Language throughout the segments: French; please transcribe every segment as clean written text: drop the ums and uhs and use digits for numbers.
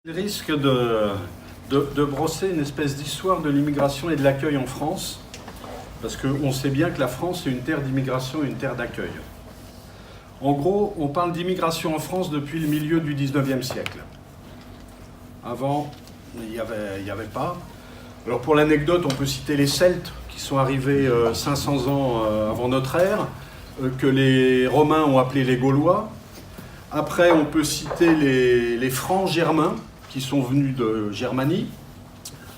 Le risque de brosser une espèce d'histoire de l'immigration et de l'accueil en France, parce qu'on sait bien que la France est une terre d'immigration et une terre d'accueil. En gros, on parle d'immigration en France depuis le milieu du 19e siècle. Avant, il n'y avait pas. Alors pour l'anecdote, on peut citer les Celtes, qui sont arrivés 500 ans avant notre ère, que les Romains ont appelés les Gaulois. Après, on peut citer les Francs germains, qui sont venus de Germanie,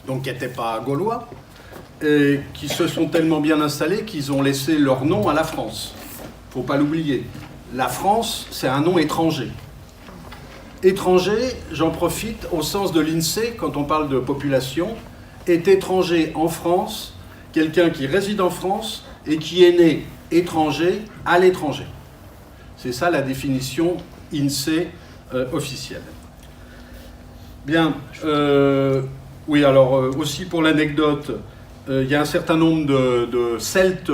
donc qui n'étaient pas gaulois, et qui se sont tellement bien installés qu'ils ont laissé leur nom à la France. Il ne faut pas l'oublier. La France, c'est un nom étranger. Étranger, j'en profite, au sens de l'INSEE, quand on parle de population, est étranger en France, quelqu'un qui réside en France et qui est né étranger à l'étranger. C'est ça la définition INSEE officielle. Bien, oui, alors aussi pour l'anecdote, il y a un certain nombre de Celtes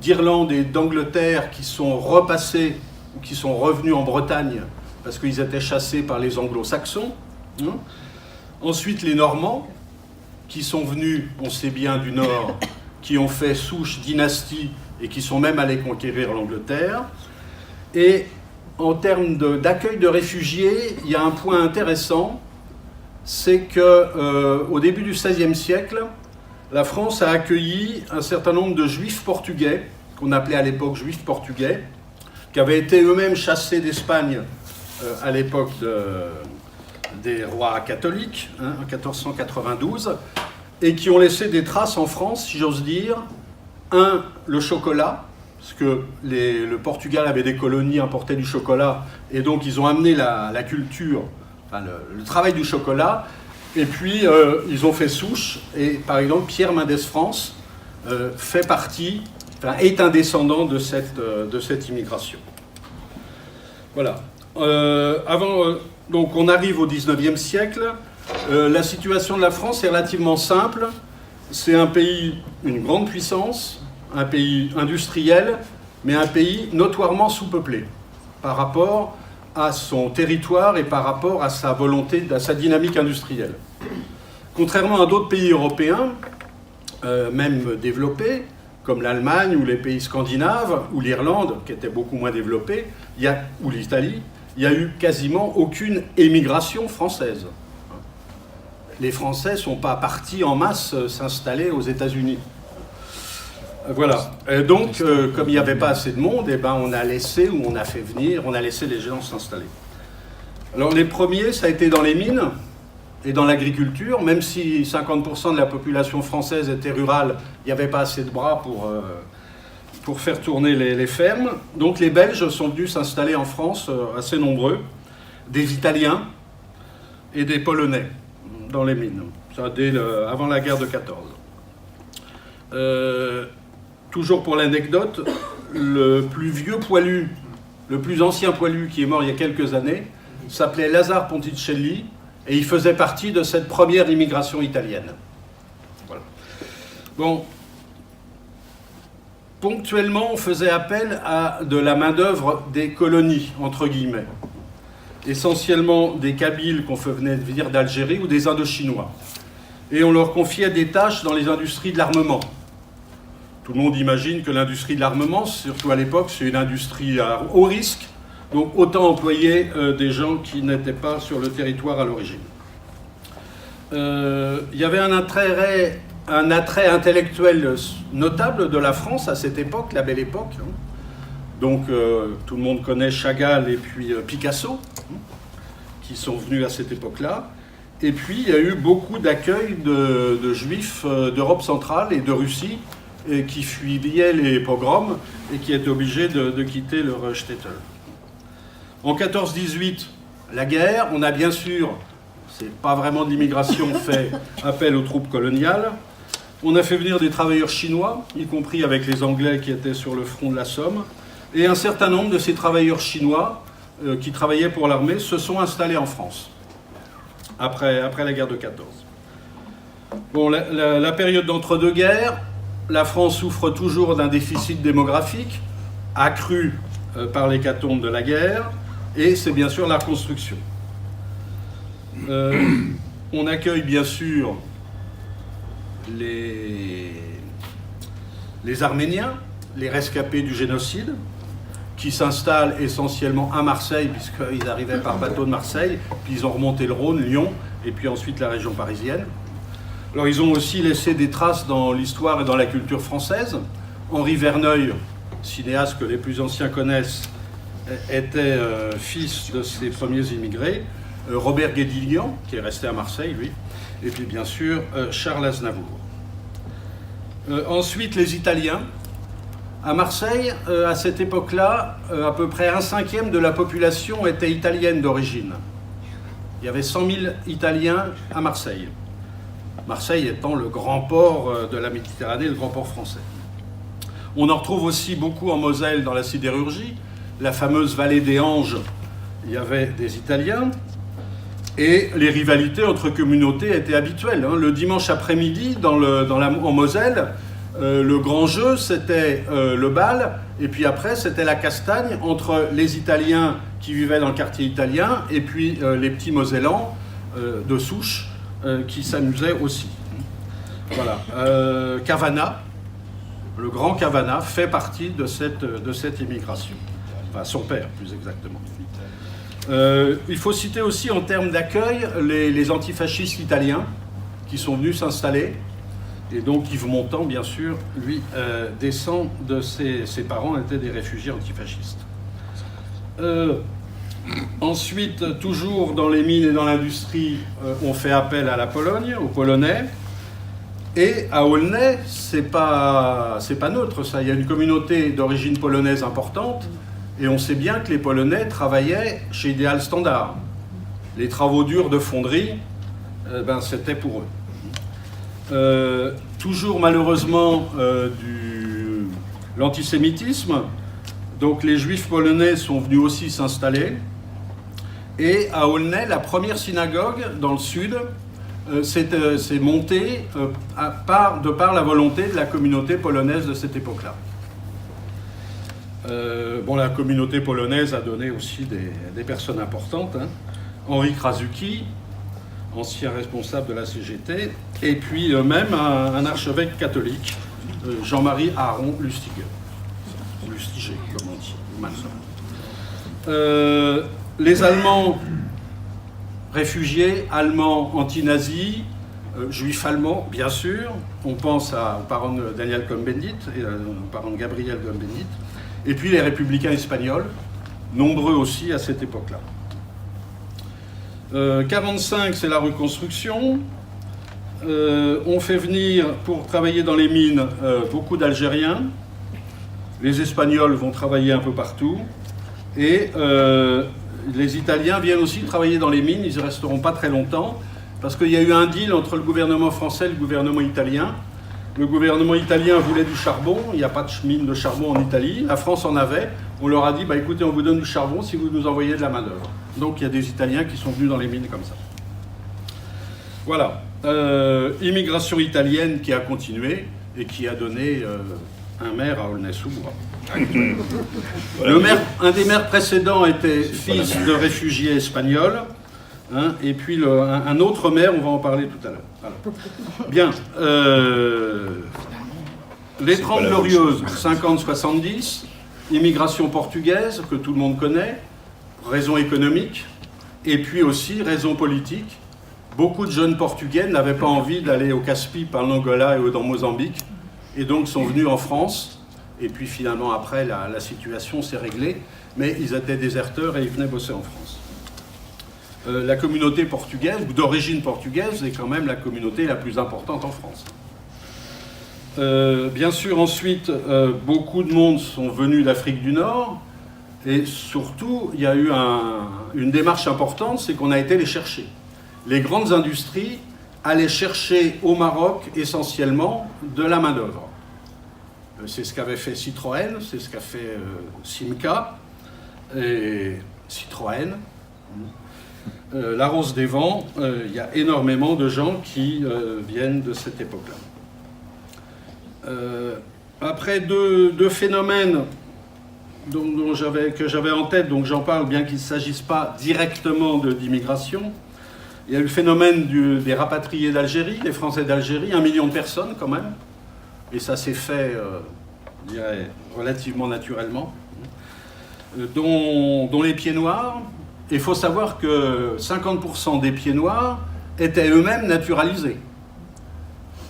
d'Irlande et d'Angleterre qui sont repassés ou qui sont revenus en Bretagne parce qu'ils étaient chassés par les anglo-saxons. Ensuite, les Normands qui sont venus, on sait bien, du Nord, qui ont fait souche, dynastie et qui sont même allés conquérir l'Angleterre. Et en termes d'accueil de réfugiés, il y a un point intéressant, c'est qu'au début du XVIe siècle, la France a accueilli un certain nombre de juifs portugais, qu'on appelait à l'époque juifs portugais, qui avaient été eux-mêmes chassés d'Espagne à l'époque des rois catholiques, en 1492, et qui ont laissé des traces en France, si j'ose dire. Le chocolat, parce que le Portugal avait des colonies, importait du chocolat, et donc ils ont amené la culture, enfin le travail du chocolat, et puis ils ont fait souche, et par exemple Pierre Mendès France fait partie, enfin, est un descendant de cette immigration. Voilà. Donc on arrive au 19e siècle, la situation de la France est relativement simple, c'est un pays, une grande puissance, un pays industriel, mais un pays notoirement sous-peuplé par rapport à son territoire et par rapport à sa volonté, à sa dynamique industrielle. Contrairement à d'autres pays européens, même développés, comme l'Allemagne ou les pays scandinaves, ou l'Irlande, qui était beaucoup moins développée, ou l'Italie, il n'y a eu quasiment aucune émigration française. Les Français ne sont pas partis en masse s'installer aux États-Unis. Voilà. Et donc, comme il n'y avait pas assez de monde, eh ben, on a laissé, ou on a fait venir, on a laissé les gens s'installer. Alors, les premiers, ça a été dans les mines et dans l'agriculture, même si 50% de la population française était rurale, il n'y avait pas assez de bras pour faire tourner les fermes. Donc, les Belges sont venus s'installer en France, assez nombreux, des Italiens et des Polonais dans les mines, ça avant la guerre de 14. Toujours pour l'anecdote, le plus vieux poilu, le plus ancien poilu qui est mort il y a quelques années, s'appelait Lazare Ponticelli et il faisait partie de cette première immigration italienne. Voilà. Bon, ponctuellement, on faisait appel à de la main-d'œuvre des colonies, entre guillemets. Essentiellement des Kabyles qu'on venait de venir d'Algérie ou des Indochinois. Et on leur confiait des tâches dans les industries de l'armement. Tout le monde imagine que l'industrie de l'armement, surtout à l'époque, c'est une industrie à haut risque, donc autant employer des gens qui n'étaient pas sur le territoire à l'origine. Il y avait un attrait intellectuel notable de la France à cette époque, la Belle Époque. Donc tout le monde connaît Chagall et puis Picasso, qui sont venus à cette époque-là. Et puis il y a eu beaucoup d'accueil de juifs d'Europe centrale et de Russie, et qui fuyaient les pogroms et qui étaient obligés de quitter leur shtetl. En 14-18, la guerre, on a bien sûr, c'est pas vraiment de l'immigration, fait appel aux troupes coloniales. On a fait venir des travailleurs chinois, y compris avec les Anglais qui étaient sur le front de la Somme, et un certain nombre de ces travailleurs chinois qui travaillaient pour l'armée se sont installés en France, après la guerre de 14. Bon, la période d'entre-deux-guerres, la France souffre toujours d'un déficit démographique, accru par l'hécatombe de la guerre, et c'est bien sûr la reconstruction. On accueille bien sûr les Arméniens, les rescapés du génocide, qui s'installent essentiellement à Marseille, puisqu'ils arrivaient par bateau de Marseille, puis ils ont remonté le Rhône, Lyon, et puis ensuite la région parisienne. Alors ils ont aussi laissé des traces dans l'histoire et dans la culture française. Henri Verneuil, cinéaste que les plus anciens connaissent, était fils de ces premiers immigrés. Robert Guédiguian, qui est resté à Marseille, lui, et puis bien sûr Charles Aznavour. Ensuite, les Italiens. À Marseille, à cette époque-là, à peu près 1/5 de la population était italienne d'origine. Il y avait 100 000 Italiens à Marseille. Marseille étant le grand port de la Méditerranée, le grand port français. On en retrouve aussi beaucoup en Moselle dans la sidérurgie. La fameuse vallée des Anges, il y avait des Italiens. Et les rivalités entre communautés étaient habituelles. Le dimanche après-midi, en Moselle, le grand jeu, c'était le bal, et puis après, c'était la castagne entre les Italiens qui vivaient dans le quartier italien et puis les petits Mosellans de souche qui s'amusaient aussi. Voilà. Cavana, le grand Cavana, fait partie de cette immigration. Enfin, son père, plus exactement. Il faut citer aussi en termes d'accueil les antifascistes italiens qui sont venus s'installer. Et donc Yves Montand, bien sûr, lui, descend de ses parents, étaient des réfugiés antifascistes. Ensuite, toujours dans les mines et dans l'industrie, on fait appel à la Pologne, aux Polonais. Et à Aulnay, c'est pas neutre, ça. Il y a une communauté d'origine polonaise importante. Et on sait bien que les Polonais travaillaient chez Ideal Standard. Les travaux durs de fonderie, c'était pour eux. Toujours malheureusement l'antisémitisme. Donc les juifs polonais sont venus aussi s'installer. Et à Aulnay, la première synagogue dans le sud s'est montée de par la volonté de la communauté polonaise de cette époque-là. La communauté polonaise a donné aussi des personnes importantes. Henri Krasuki, ancien responsable de la CGT, et puis même un archevêque catholique, Jean-Marie Aaron Lustiger. Lustiger, comme on dit. Les Allemands réfugiés, Allemands anti-nazis, juifs allemands, bien sûr. On pense aux parents de Daniel Cohn-Bendit et aux parents de Gabriel Cohn-Bendit. Et puis les républicains espagnols, nombreux aussi à cette époque-là. 45, c'est la reconstruction. On fait venir pour travailler dans les mines beaucoup d'Algériens. Les Espagnols vont travailler un peu partout. Et les Italiens viennent aussi travailler dans les mines. Ils ne resteront pas très longtemps parce qu'il y a eu un deal entre le gouvernement français et le gouvernement italien. Le gouvernement italien voulait du charbon, il n'y a pas de mine de charbon en Italie, la France en avait, on leur a dit écoutez, on vous donne du charbon si vous nous envoyez de la main-d'œuvre. Donc il y a des Italiens qui sont venus dans les mines comme ça. Voilà, immigration italienne qui a continué et qui a donné un maire à Aulnay-sous-Bois. Un des maires précédents était fils de réfugiés espagnols. Et puis un autre maire, on va en parler tout à l'heure. Voilà. Bien. Les 30 Glorieuses, 50-70, immigration portugaise, que tout le monde connaît, raison économique, et puis aussi raison politique. Beaucoup de jeunes Portugais n'avaient pas envie d'aller au Caspi, par l'Angola et dans Mozambique, et donc sont venus en France. Et puis finalement, après, la situation s'est réglée, mais ils étaient déserteurs et ils venaient bosser en France. La communauté portugaise, ou d'origine portugaise, est quand même la communauté la plus importante en France. Bien sûr, ensuite, beaucoup de monde sont venus d'Afrique du Nord, et surtout, il y a eu une démarche importante, c'est qu'on a été les chercher. Les grandes industries allaient chercher au Maroc, essentiellement, de la main-d'œuvre. C'est ce qu'avait fait Citroën, c'est ce qu'a fait Simca, et Citroën. La Rose des Vents, il y a énormément de gens qui viennent de cette époque-là. Après deux phénomènes que j'avais en tête, donc j'en parle bien qu'il ne s'agisse pas directement d'immigration. Il y a eu le phénomène des rapatriés d'Algérie, des Français d'Algérie, 1 million de personnes quand même. Et ça s'est fait, je dirais, relativement naturellement. Dont les pieds noirs. Il faut savoir que 50% des pieds noirs étaient eux-mêmes naturalisés.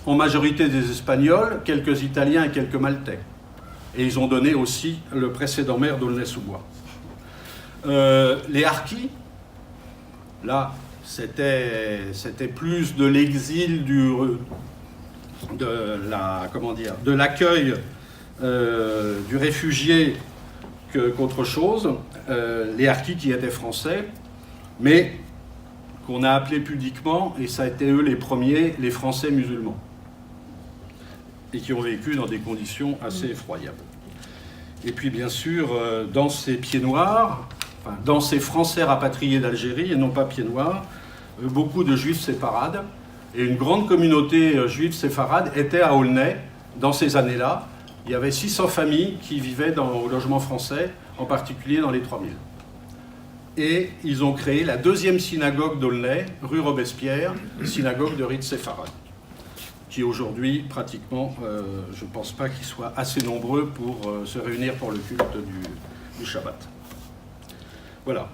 En majorité des Espagnols, quelques Italiens et quelques Maltais. Et ils ont donné aussi le précédent maire d'Aulnay-sous-Bois. Les harkis, là, c'était plus de l'exil de l'accueil du réfugié qu'autre chose. Les harkis qui étaient français, mais qu'on a appelés pudiquement, et ça a été eux les premiers, les Français musulmans, et qui ont vécu dans des conditions assez effroyables. Et puis bien sûr, dans ces pieds noirs, enfin, dans ces Français rapatriés d'Algérie, et non pas pieds noirs, beaucoup de juifs séfarades, et une grande communauté juive séfarade était à Aulnay dans ces années-là. Il y avait 600 familles qui vivaient au logement français, en particulier dans les 3000. Et ils ont créé la deuxième synagogue d'Aulnay, rue Robespierre, synagogue de rite séfarade, qui aujourd'hui, pratiquement, je ne pense pas qu'ils soient assez nombreux pour se réunir pour le culte du Shabbat. Voilà.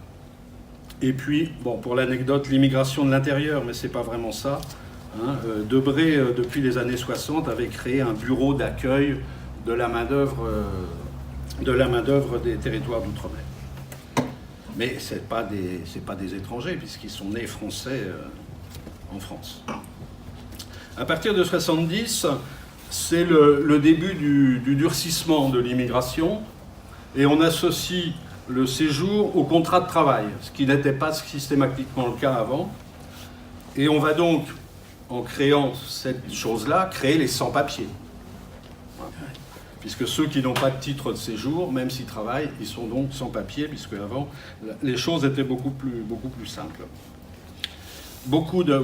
Et puis, bon, pour l'anecdote, l'immigration de l'intérieur, mais ce n'est pas vraiment ça. Hein, Debré, depuis les années 60, avait créé un bureau d'accueil de la main-d'œuvre des territoires d'outre-mer. Mais ce n'est pas des étrangers, puisqu'ils sont nés français en France. À partir de 70, c'est le début du durcissement de l'immigration, et on associe le séjour au contrat de travail, ce qui n'était pas systématiquement le cas avant. Et on va donc, en créant cette chose-là, créer les sans-papiers. Voilà. Puisque ceux qui n'ont pas de titre de séjour, même s'ils travaillent, ils sont donc sans-papiers, puisque avant, les choses étaient beaucoup plus simples. Beaucoup de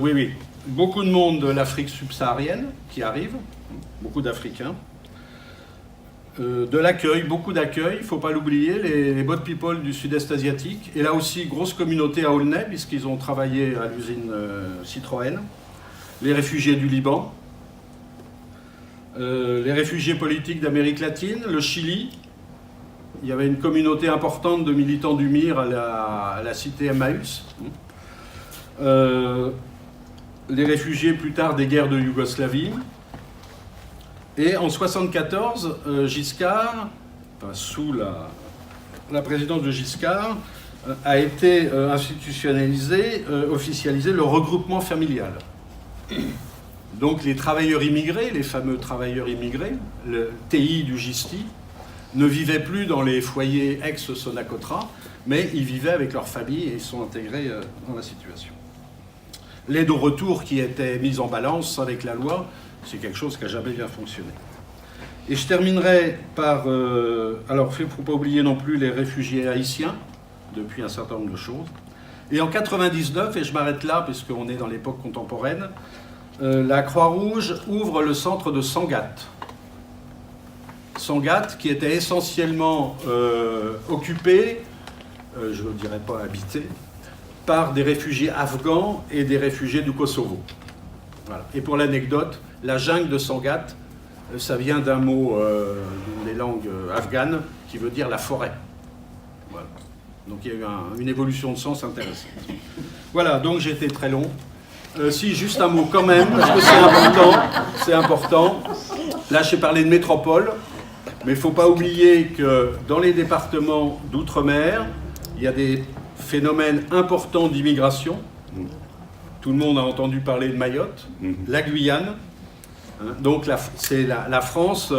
monde de l'Afrique subsaharienne qui arrive, beaucoup d'Africains. De l'accueil, beaucoup d'accueil, il ne faut pas l'oublier, les boat people du sud-est asiatique. Et là aussi, grosse communauté à Aulnay, puisqu'ils ont travaillé à l'usine Citroën. Les réfugiés du Liban. Les réfugiés politiques d'Amérique latine, le Chili. Il y avait une communauté importante de militants du MIR à la cité Emmaüs. Les réfugiés plus tard des guerres de Yougoslavie. Et en 1974, Giscard, enfin, sous la présidence de Giscard, a été institutionnalisé, officialisé le regroupement familial. Donc les travailleurs immigrés, les fameux travailleurs immigrés, le TI du GISTI, ne vivaient plus dans les foyers ex-Sonacotra, mais ils vivaient avec leur famille et ils sont intégrés dans la situation. L'aide au retour qui était mise en balance avec la loi, c'est quelque chose qui n'a jamais bien fonctionné. Et je terminerai par... alors, il ne faut pas oublier non plus les réfugiés haïtiens, depuis un certain nombre de choses. Et en 1999, et je m'arrête là, puisqu'on est dans l'époque contemporaine, la Croix-Rouge ouvre le centre de Sangatte. Sangatte, qui était essentiellement occupé, je ne dirais pas habité, par des réfugiés afghans et des réfugiés du Kosovo. Voilà. Et pour l'anecdote, la jungle de Sangatte, ça vient d'un mot des langues afghanes qui veut dire la forêt. Voilà. Donc il y a eu une évolution de sens intéressante. Voilà, donc j'ai été très long. Si, juste un mot quand même, parce que c'est important. Là, j'ai parlé de métropole, mais il ne faut pas oublier que dans les départements d'outre-mer, il y a des phénomènes importants d'immigration. Tout le monde a entendu parler de Mayotte, la Guyane. Donc c'est la France,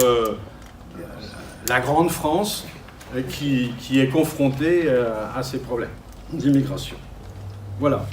la grande France, qui est confrontée à ces problèmes d'immigration. Voilà.